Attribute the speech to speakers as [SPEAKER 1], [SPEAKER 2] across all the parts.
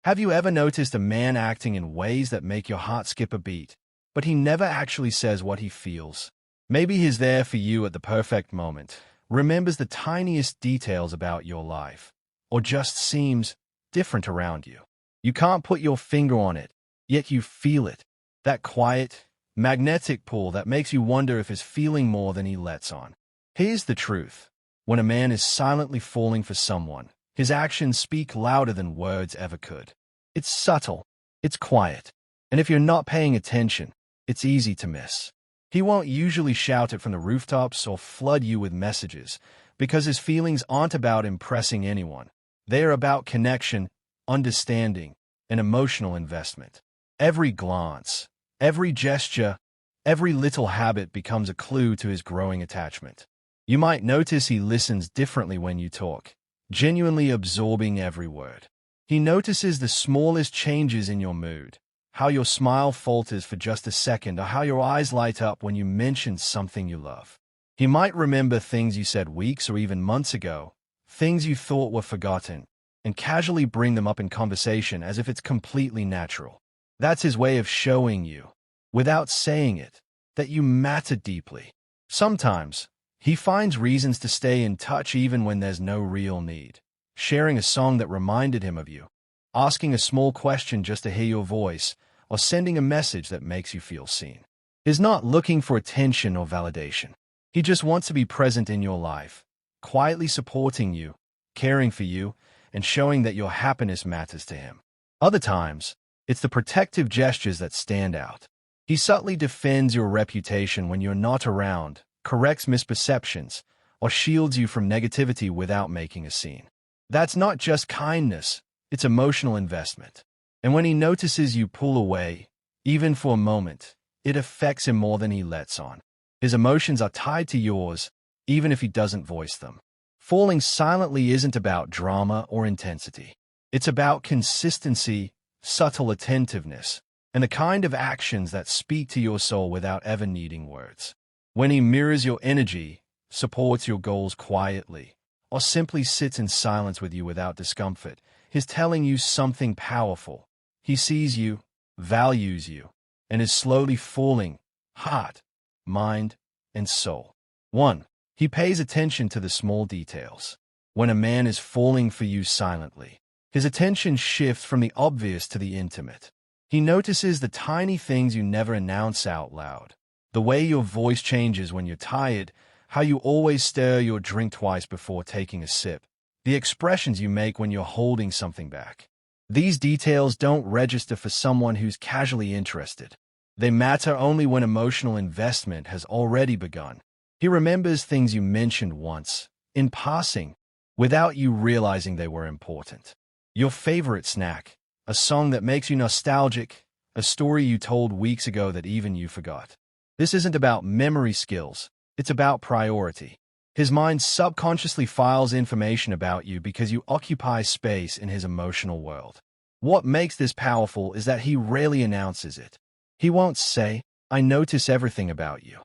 [SPEAKER 1] Have you ever noticed a man acting in ways that make your heart skip a beat, but he never actually says what he feels? Maybe he's there for you at the perfect moment, remembers the tiniest details about your life, or just seems different around you. You can't put your finger on it, yet you feel it. That quiet, magnetic pull that makes you wonder if he's feeling more than he lets on. Here's the truth. When a man is silently falling for someone, his actions speak louder than words ever could. It's subtle, it's quiet, and if you're not paying attention, it's easy to miss. He won't usually shout it from the rooftops or flood you with messages, because his feelings aren't about impressing anyone. They are about connection, understanding, and emotional investment. Every glance, every gesture, every little habit becomes a clue to his growing attachment. You might notice he listens differently when you talk, genuinely absorbing every word. He notices the smallest changes in your mood, how your smile falters for just a second, or how your eyes light up when you mention something you love. He might remember things you said weeks or even months ago, things you thought were forgotten, and casually bring them up in conversation as if it's completely natural. That's his way of showing you, without saying it, that you matter deeply. Sometimes, he finds reasons to stay in touch even when there's no real need. Sharing a song that reminded him of you, asking a small question just to hear your voice, or sending a message that makes you feel seen. He's not looking for attention or validation. He just wants to be present in your life, quietly supporting you, caring for you, and showing that your happiness matters to him. Other times, it's the protective gestures that stand out. He subtly defends your reputation when you're not around, corrects misperceptions, or shields you from negativity without making a scene. That's not just kindness, it's emotional investment. And when he notices you pull away, even for a moment, it affects him more than he lets on. His emotions are tied to yours, even if he doesn't voice them. Falling silently isn't about drama or intensity. It's about consistency, subtle attentiveness, and the kind of actions that speak to your soul without ever needing words. When he mirrors your energy, supports your goals quietly, or simply sits in silence with you without discomfort, he's telling you something powerful. He sees you, values you, and is slowly falling, heart, mind, and soul. 1. He pays attention to the small details. When a man is falling for you silently, his attention shifts from the obvious to the intimate. He notices the tiny things you never announce out loud. The way your voice changes when you're tired, how you always stir your drink twice before taking a sip, the expressions you make when you're holding something back. These details don't register for someone who's casually interested. They matter only when emotional investment has already begun. He remembers things you mentioned once, in passing, without you realizing they were important. Your favorite snack, a song that makes you nostalgic, a story you told weeks ago that even you forgot. This isn't about memory skills, it's about priority. His mind subconsciously files information about you because you occupy space in his emotional world. What makes this powerful is that he rarely announces it. He won't say, "I notice everything about you."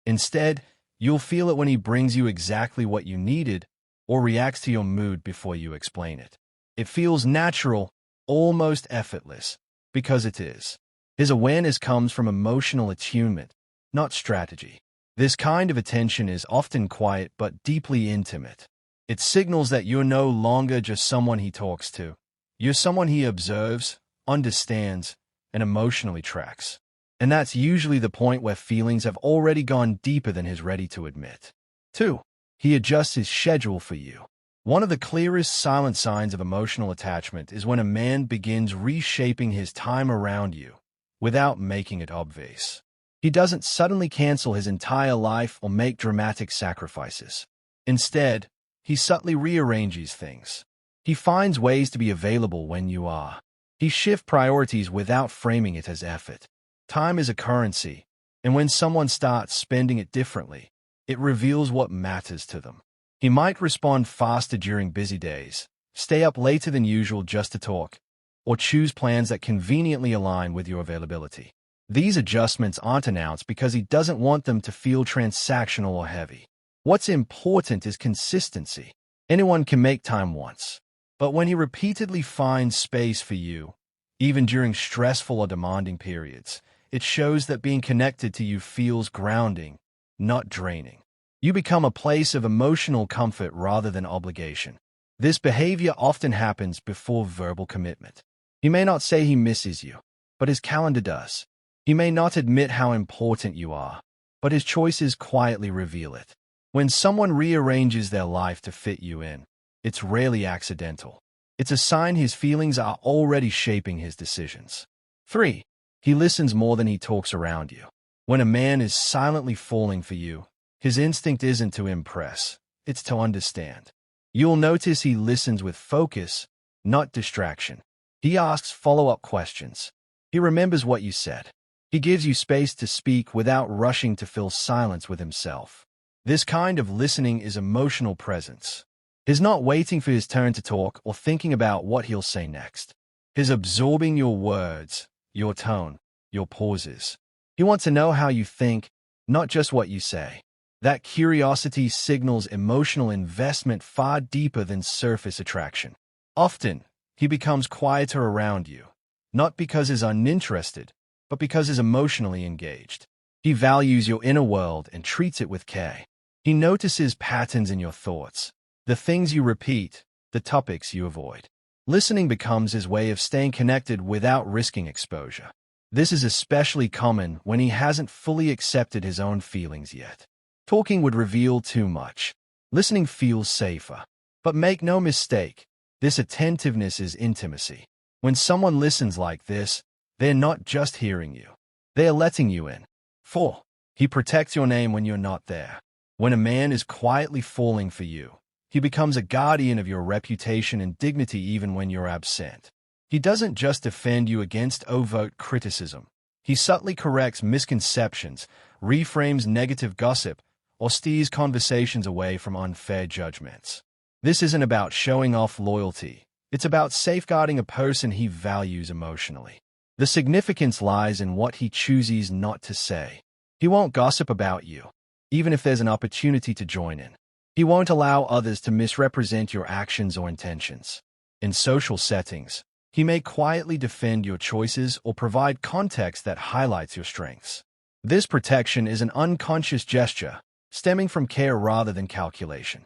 [SPEAKER 1] Instead, you'll feel it when he brings you exactly what you needed or reacts to your mood before you explain it. It feels natural, almost effortless, because it is. His awareness comes from emotional attunement, not strategy. This kind of attention is often quiet but deeply intimate. It signals that you're no longer just someone he talks to. You're someone he observes, understands, and emotionally tracks. And that's usually the point where feelings have already gone deeper than he's ready to admit. 2. He adjusts his schedule for you. One of the clearest silent signs of emotional attachment is when a man begins reshaping his time around you without making it obvious. He doesn't suddenly cancel his entire life or make dramatic sacrifices. Instead, he subtly rearranges things. He finds ways to be available when you are. He shifts priorities without framing it as effort. Time is a currency, and when someone starts spending it differently, it reveals what matters to them. He might respond faster during busy days, stay up later than usual just to talk, or choose plans that conveniently align with your availability. These adjustments aren't announced because he doesn't want them to feel transactional or heavy. What's important is consistency. Anyone can make time once. But when he repeatedly finds space for you, even during stressful or demanding periods, it shows that being connected to you feels grounding, not draining. You become a place of emotional comfort rather than obligation. This behavior often happens before verbal commitment. He may not say he misses you, but his calendar does. He may not admit how important you are, but his choices quietly reveal it. When someone rearranges their life to fit you in, it's rarely accidental. It's a sign his feelings are already shaping his decisions. 3. He listens more than he talks around you. When a man is silently falling for you, his instinct isn't to impress, it's to understand. You'll notice he listens with focus, not distraction. He asks follow-up questions. He remembers what you said. He gives you space to speak without rushing to fill silence with himself. This kind of listening is emotional presence. He's not waiting for his turn to talk or thinking about what he'll say next. He's absorbing your words, your tone, your pauses. He wants to know how you think, not just what you say. That curiosity signals emotional investment far deeper than surface attraction. Often, he becomes quieter around you, not because he's uninterested, but because he's emotionally engaged. He values your inner world and treats it with care. He notices patterns in your thoughts, the things you repeat, the topics you avoid. Listening becomes his way of staying connected without risking exposure. This is especially common when he hasn't fully accepted his own feelings yet. Talking would reveal too much. Listening feels safer. But make no mistake, this attentiveness is intimacy. When someone listens like this, they're not just hearing you. They're letting you in. 4. He protects your name when you're not there. When a man is quietly falling for you, he becomes a guardian of your reputation and dignity even when you're absent. He doesn't just defend you against overt criticism. He subtly corrects misconceptions, reframes negative gossip, or steers conversations away from unfair judgments. This isn't about showing off loyalty. It's about safeguarding a person he values emotionally. The significance lies in what he chooses not to say. He won't gossip about you, even if there's an opportunity to join in. He won't allow others to misrepresent your actions or intentions. In social settings, he may quietly defend your choices or provide context that highlights your strengths. This protection is an unconscious gesture, stemming from care rather than calculation.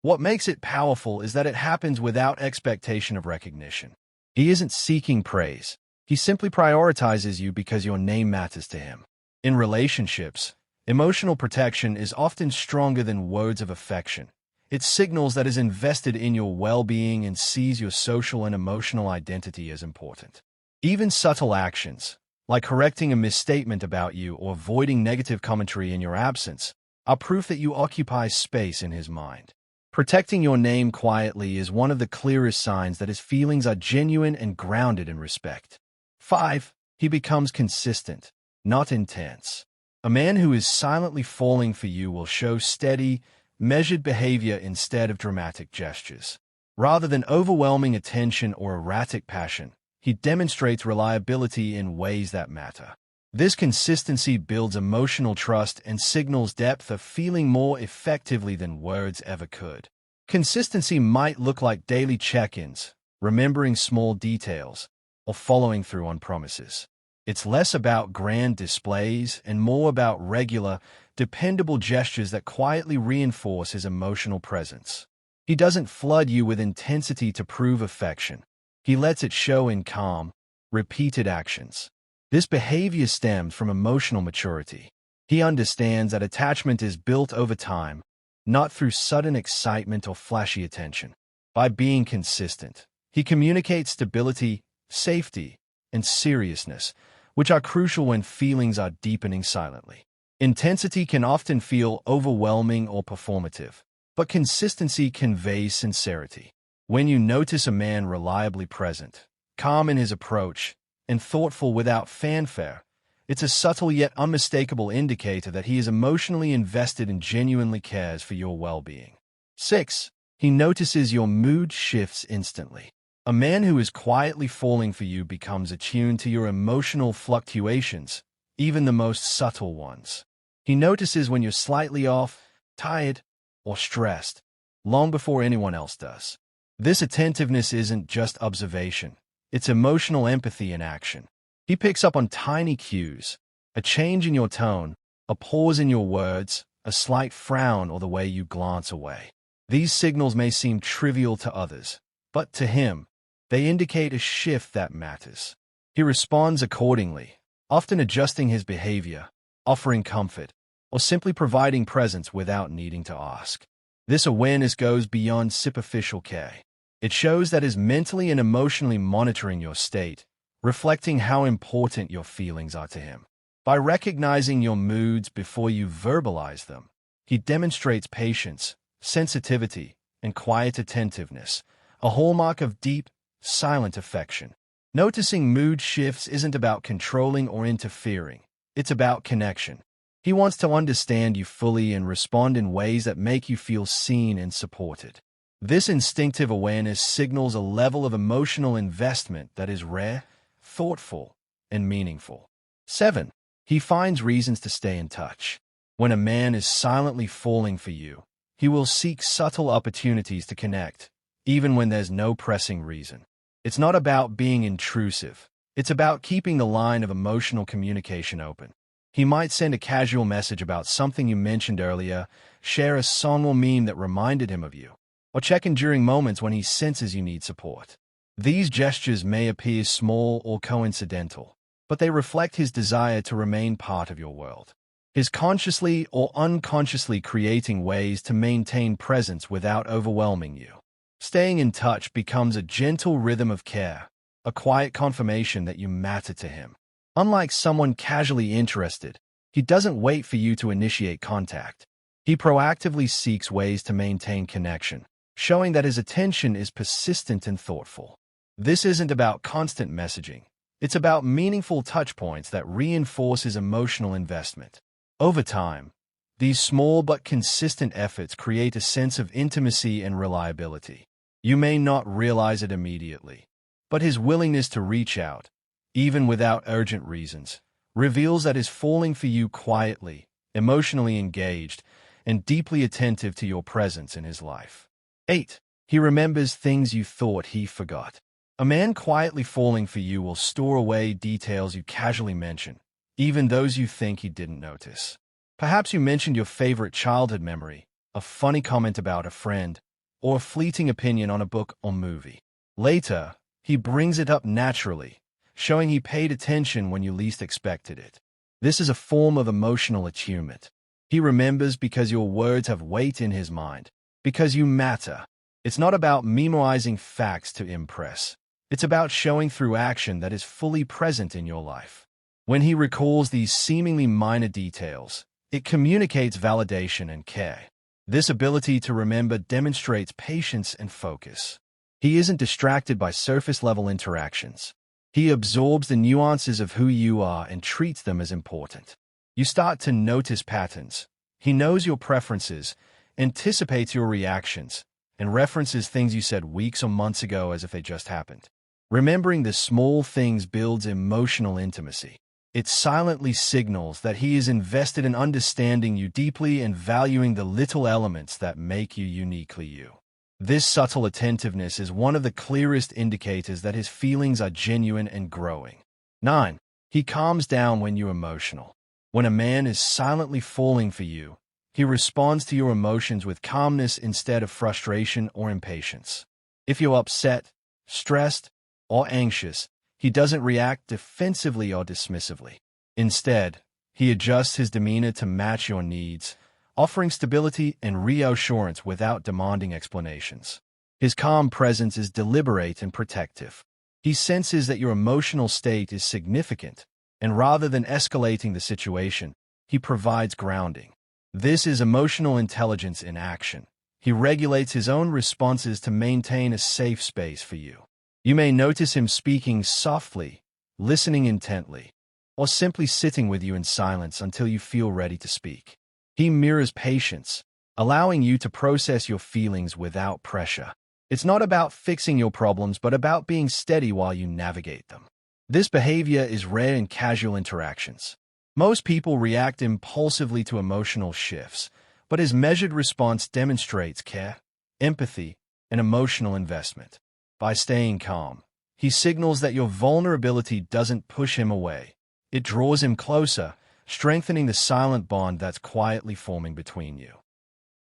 [SPEAKER 1] What makes it powerful is that it happens without expectation of recognition. He isn't seeking praise. He simply prioritizes you because your name matters to him. In relationships, emotional protection is often stronger than words of affection. It signals that is invested in your well-being and sees your social and emotional identity as important. Even subtle actions, like correcting a misstatement about you or avoiding negative commentary in your absence, are proof that you occupy space in his mind. Protecting your name quietly is one of the clearest signs that his feelings are genuine and grounded in respect. 5. He becomes consistent, not intense. A man who is silently falling for you will show steady, measured behavior instead of dramatic gestures. Rather than overwhelming attention or erratic passion, he demonstrates reliability in ways that matter. This consistency builds emotional trust and signals depth of feeling more effectively than words ever could. Consistency might look like daily check-ins, remembering small details, or following through on promises. It's less about grand displays and more about regular, dependable gestures that quietly reinforce his emotional presence. He doesn't flood you with intensity to prove affection. He lets it show in calm, repeated actions. This behavior stems from emotional maturity. He understands that attachment is built over time, not through sudden excitement or flashy attention. By being consistent, he communicates stability, safety, and seriousness, which are crucial when feelings are deepening silently. Intensity can often feel overwhelming or performative, but consistency conveys sincerity. When you notice a man reliably present, calm in his approach, and thoughtful without fanfare, it's a subtle yet unmistakable indicator that he is emotionally invested and genuinely cares for your well-being. 6. He notices your mood shifts instantly. A man who is quietly falling for you becomes attuned to your emotional fluctuations, even the most subtle ones. He notices when you're slightly off, tired, or stressed, long before anyone else does. This attentiveness isn't just observation. It's emotional empathy in action. He picks up on tiny cues, a change in your tone, a pause in your words, a slight frown, or the way you glance away. These signals may seem trivial to others, but to him, they indicate a shift that matters. He responds accordingly, often adjusting his behavior, offering comfort, or simply providing presence without needing to ask. This awareness goes beyond superficial care. It shows that is mentally and emotionally monitoring your state, reflecting how important your feelings are to him. By recognizing your moods before you verbalize them, he demonstrates patience, sensitivity, and quiet attentiveness, a hallmark of deep, silent affection. Noticing mood shifts isn't about controlling or interfering. It's about connection. He wants to understand you fully and respond in ways that make you feel seen and supported. This instinctive awareness signals a level of emotional investment that is rare, thoughtful, and meaningful. 7. He finds reasons to stay in touch. When a man is silently falling for you, he will seek subtle opportunities to connect, even when there's no pressing reason. It's not about being intrusive. It's about keeping the line of emotional communication open. He might send a casual message about something you mentioned earlier, share a song or meme that reminded him of you, or check in during moments when he senses you need support. These gestures may appear small or coincidental, but they reflect his desire to remain part of your world. He's consciously or unconsciously creating ways to maintain presence without overwhelming you. Staying in touch becomes a gentle rhythm of care, a quiet confirmation that you matter to him. Unlike someone casually interested, he doesn't wait for you to initiate contact. He proactively seeks ways to maintain connection, showing that his attention is persistent and thoughtful. This isn't about constant messaging. It's about meaningful touchpoints that reinforce his emotional investment. Over time, these small but consistent efforts create a sense of intimacy and reliability. You may not realize it immediately, but his willingness to reach out, even without urgent reasons, reveals that he's falling for you quietly, emotionally engaged, and deeply attentive to your presence in his life. 8. He remembers things you thought he forgot. A man quietly falling for you will store away details you casually mention, even those you think he didn't notice. Perhaps you mentioned your favorite childhood memory, a funny comment about a friend, or a fleeting opinion on a book or movie. Later, he brings it up naturally, showing he paid attention when you least expected it. This is a form of emotional attunement. He remembers because your words have weight in his mind, because you matter. It's not about memorizing facts to impress. It's about showing through action that is fully present in your life. When he recalls these seemingly minor details, it communicates validation and care. This ability to remember demonstrates patience and focus. He isn't distracted by surface-level interactions. He absorbs the nuances of who you are and treats them as important. You start to notice patterns. He knows your preferences, anticipates your reactions, and references things you said weeks or months ago as if they just happened. Remembering the small things builds emotional intimacy. It silently signals that he is invested in understanding you deeply and valuing the little elements that make you uniquely you. This subtle attentiveness is one of the clearest indicators that his feelings are genuine and growing. 9. He calms down when you're emotional. When a man is silently falling for you, he responds to your emotions with calmness instead of frustration or impatience. If you're upset, stressed, or anxious, he doesn't react defensively or dismissively. Instead, he adjusts his demeanor to match your needs, offering stability and reassurance without demanding explanations. His calm presence is deliberate and protective. He senses that your emotional state is significant, and rather than escalating the situation, he provides grounding. This is emotional intelligence in action. He regulates his own responses to maintain a safe space for you. You may notice him speaking softly, listening intently, or simply sitting with you in silence until you feel ready to speak. He mirrors patience, allowing you to process your feelings without pressure. It's not about fixing your problems, but about being steady while you navigate them. This behavior is rare in casual interactions. Most people react impulsively to emotional shifts, but his measured response demonstrates care, empathy, and emotional investment. By staying calm, he signals that your vulnerability doesn't push him away. It draws him closer, strengthening the silent bond that's quietly forming between you.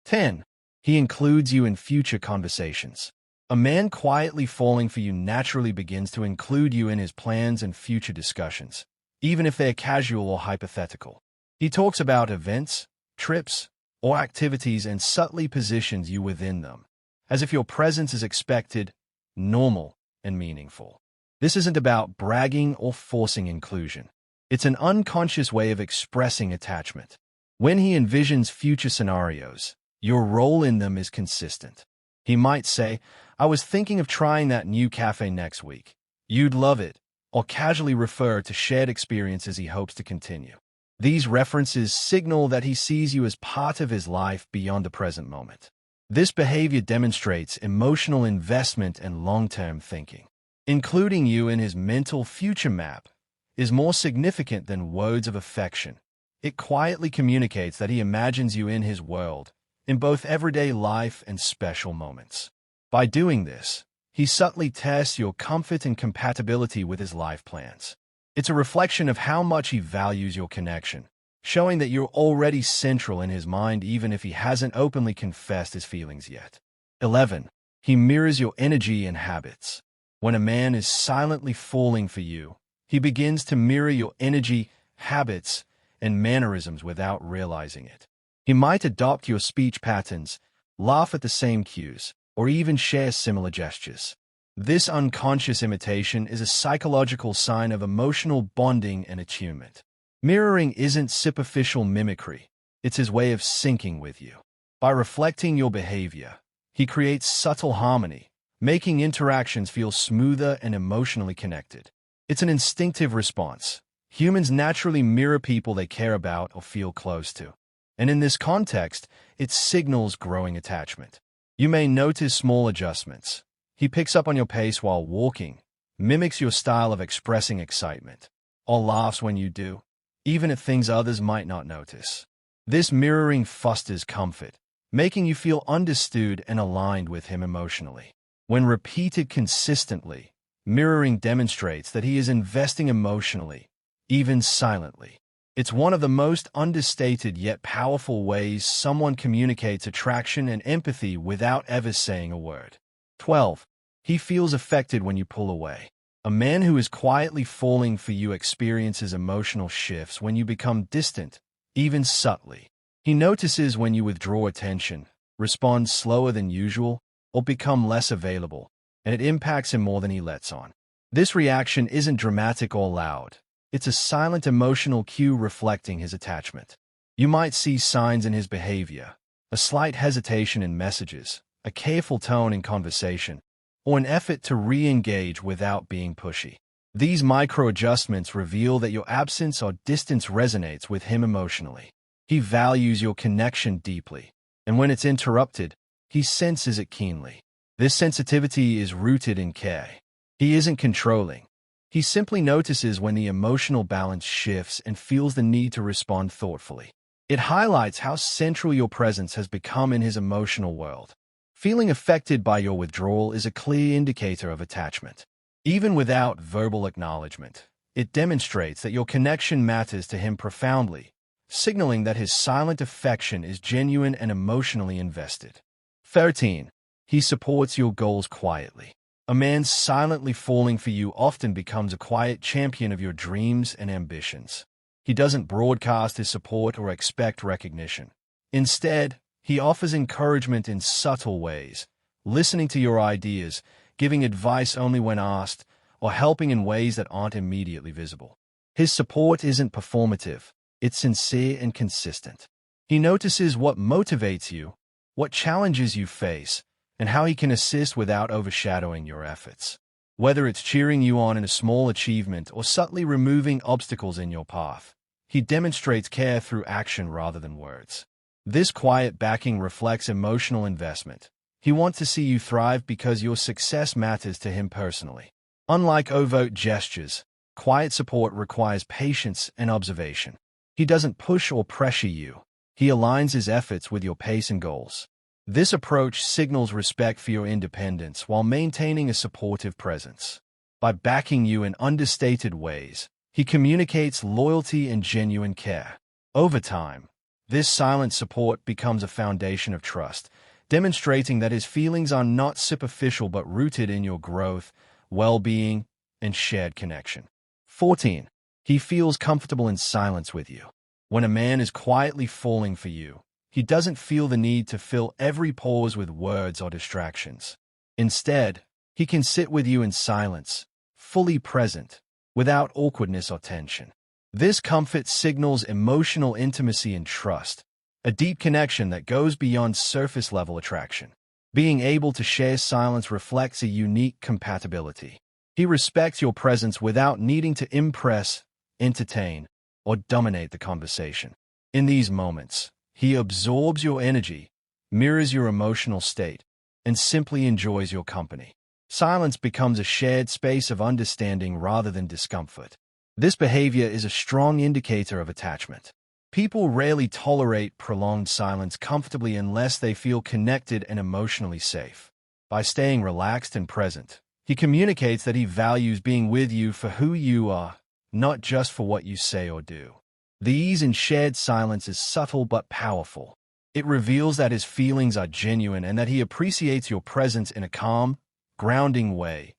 [SPEAKER 1] 10. He includes you in future conversations. A man quietly falling for you naturally begins to include you in his plans and future discussions, even if they're casual or hypothetical. He talks about events, trips, or activities and subtly positions you within them, as if your presence is expected, normal, and meaningful. This isn't about bragging or forcing inclusion. It's an unconscious way of expressing attachment. When he envisions future scenarios, your role in them is consistent. He might say, "I was thinking of trying that new cafe next week. You'd love it," or casually refer to shared experiences he hopes to continue. These references signal that he sees you as part of his life beyond the present moment. This behavior demonstrates emotional investment and long-term thinking. Including you in his mental future map is more significant than words of affection. It quietly communicates that he imagines you in his world, in both everyday life and special moments. By doing this, he subtly tests your comfort and compatibility with his life plans. It's a reflection of how much he values your connection, showing that you're already central in his mind even if he hasn't openly confessed his feelings yet. 11. He mirrors your energy and habits. When a man is silently falling for you, he begins to mirror your energy, habits, and mannerisms without realizing it. He might adopt your speech patterns, laugh at the same cues, or even share similar gestures. This unconscious imitation is a psychological sign of emotional bonding and attunement. Mirroring isn't superficial mimicry. It's his way of syncing with you. By reflecting your behavior, he creates subtle harmony, making interactions feel smoother and emotionally connected. It's an instinctive response. Humans naturally mirror people they care about or feel close to. And in this context, it signals growing attachment. You may notice small adjustments. He picks up on your pace while walking, mimics your style of expressing excitement, or laughs when you do, even at things others might not notice. This mirroring fosters comfort, making you feel understood and aligned with him emotionally. When repeated consistently, mirroring demonstrates that he is investing emotionally, even silently. It's one of the most understated yet powerful ways someone communicates attraction and empathy without ever saying a word. 12. He feels affected when you pull away. A man who is quietly falling for you experiences emotional shifts when you become distant, even subtly. He notices when you withdraw attention, respond slower than usual, or become less available, and it impacts him more than he lets on. This reaction isn't dramatic or loud. It's a silent emotional cue reflecting his attachment. You might see signs in his behavior, a slight hesitation in messages, a careful tone in conversation, or an effort to re-engage without being pushy. These micro-adjustments reveal that your absence or distance resonates with him emotionally. He values your connection deeply, and when it's interrupted, he senses it keenly. This sensitivity is rooted in care. He isn't controlling. He simply notices when the emotional balance shifts and feels the need to respond thoughtfully. It highlights how central your presence has become in his emotional world. Feeling affected by your withdrawal is a clear indicator of attachment. Even without verbal acknowledgement, it demonstrates that your connection matters to him profoundly, signaling that his silent affection is genuine and emotionally invested. 13. He supports your goals quietly. A man silently falling for you often becomes a quiet champion of your dreams and ambitions. He doesn't broadcast his support or expect recognition. Instead, he offers encouragement in subtle ways, listening to your ideas, giving advice only when asked, or helping in ways that aren't immediately visible. His support isn't performative, it's sincere and consistent. He notices what motivates you, what challenges you face, and how he can assist without overshadowing your efforts. Whether it's cheering you on in a small achievement or subtly removing obstacles in your path, he demonstrates care through action rather than words. This quiet backing reflects emotional investment. He wants to see you thrive because your success matters to him personally. Unlike overt gestures, quiet support requires patience and observation. He doesn't push or pressure you. He aligns his efforts with your pace and goals. This approach signals respect for your independence while maintaining a supportive presence. By backing you in understated ways, he communicates loyalty and genuine care. Over time, this silent support becomes a foundation of trust, demonstrating that his feelings are not superficial but rooted in your growth, well-being, and shared connection. 14. He feels comfortable in silence with you. When a man is quietly falling for you, he doesn't feel the need to fill every pause with words or distractions. Instead, he can sit with you in silence, fully present, without awkwardness or tension. This comfort signals emotional intimacy and trust, a deep connection that goes beyond surface-level attraction. Being able to share silence reflects a unique compatibility. He respects your presence without needing to impress, entertain, or dominate the conversation. In these moments, he absorbs your energy, mirrors your emotional state, and simply enjoys your company. Silence becomes a shared space of understanding rather than discomfort. This behavior is a strong indicator of attachment. People rarely tolerate prolonged silence comfortably unless they feel connected and emotionally safe. By staying relaxed and present, he communicates that he values being with you for who you are, not just for what you say or do. The ease in shared silence is subtle but powerful. It reveals that his feelings are genuine and that he appreciates your presence in a calm, grounding way,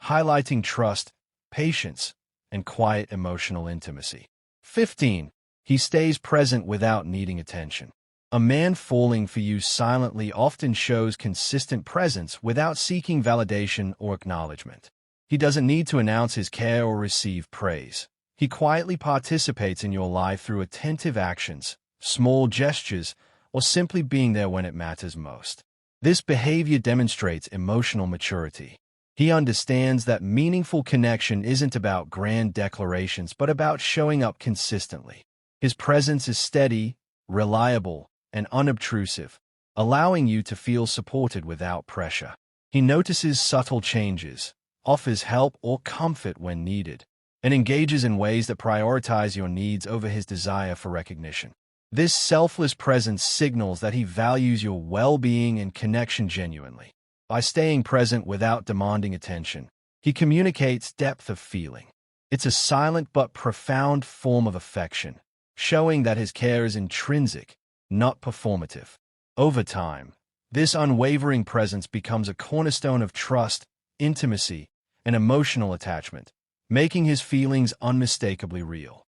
[SPEAKER 1] highlighting trust, patience, and quiet emotional intimacy. 15. He stays present without needing attention. A man falling for you silently often shows consistent presence without seeking validation or acknowledgement. He doesn't need to announce his care or receive praise. He quietly participates in your life through attentive actions, small gestures, or simply being there when it matters most. This behavior demonstrates emotional maturity. He understands that meaningful connection isn't about grand declarations but about showing up consistently. His presence is steady, reliable, and unobtrusive, allowing you to feel supported without pressure. He notices subtle changes, offers help or comfort when needed, and engages in ways that prioritize your needs over his desire for recognition. This selfless presence signals that he values your well-being and connection genuinely. By staying present without demanding attention, he communicates depth of feeling. It's a silent but profound form of affection, showing that his care is intrinsic, not performative. Over time, this unwavering presence becomes a cornerstone of trust, intimacy, and emotional attachment, making his feelings unmistakably real.